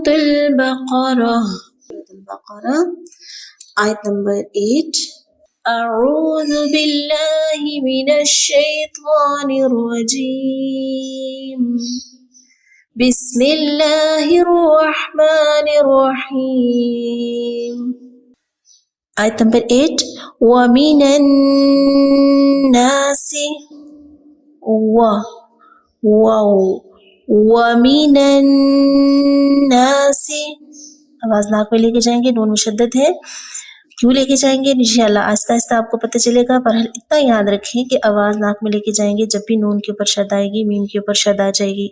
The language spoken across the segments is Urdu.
البقرہ آیت نمبر 8. اعوذ باللہ من الشیطان الرجیم بسم اللہ الرحمن الرحیم. آیت نمبر 8. وَمِنَ النَّاسِ وَمِنَ النَّاسِ آواز ناک میں لے کے جائیں گے، نون مشدد ہے. کیوں لے کے جائیں گے انشاءاللہ آہستہ آہستہ آپ کو پتہ چلے گا، پر اتنا یاد رکھیں کہ آواز ناک میں لے کے جائیں گے. جب بھی نون کے اوپر شد آئے گی، میم کے اوپر شد آ جائے گی.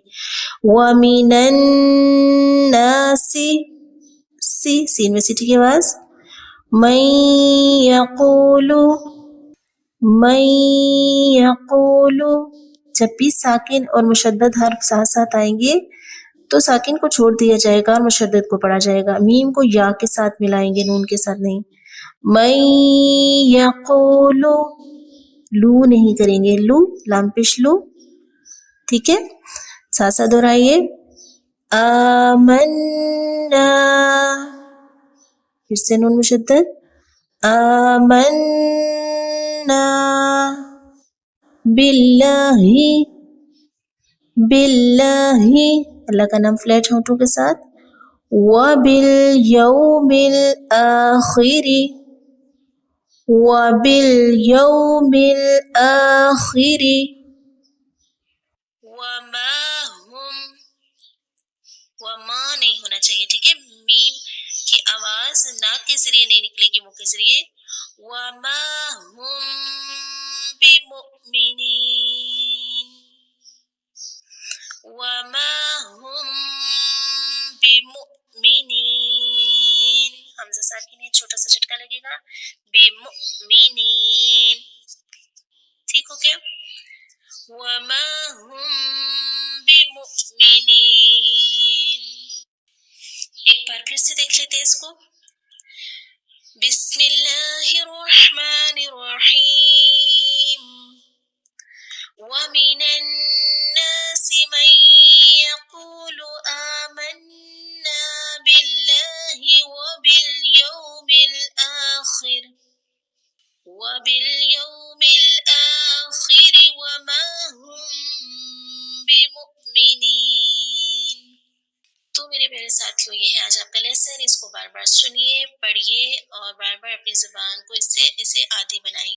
وَمِنَ النَّاسِ سین میں سیٹی کی آواز. مَن یقول جب بھی ساکن اور مشدد حرف ساتھ ساتھ آئیں گے تو ساکن کو چھوڑ دیا جائے گا اور مشدد کو پڑھا جائے گا. میم کو یا کے ساتھ ملائیں گے، نون کے ساتھ نہیں. مَن یقول لو نہیں کریں گے، لو لام پیش لو. ٹھیک ہے، ساتھ ساتھ دہرائیے. آمنا پھر سے نون مشدد. آمنا باللہ اللہ کا نام فلیٹ ہونٹوں کے ساتھ. وبالیوم الآخر وما نہیں ہونا چاہیے. ٹھیک ہے، میم کی آواز ناک کے ذریعے نہیں نکلے گی، منہ کے ذریعے. وما هم بمؤمنین حمزہ ساکن ہے، چھوٹا سا جھٹکا لگے گا. بمؤمنین. ٹھیک ہو گیا. وما هم بمؤمنین. ایک بار پھر سے دیکھ لیتے ہیں اس کو. بسم اللہ الرحمن الرحیم. وَمِنَ النَّاسِ مَن يَقُولُ آمَنَّا بِاللَّهِ وَبِالْيَوْمِ الْآخِرِ وَمَا هُم بِمُؤْمِنِينَ. تو میرے پیارے ساتھیوں، یہ ہے آج آپ کا لیسن. اس کو بار بار سنیے، پڑھیے اور بار بار اپنی زبان کو اسے عادی بنائیے.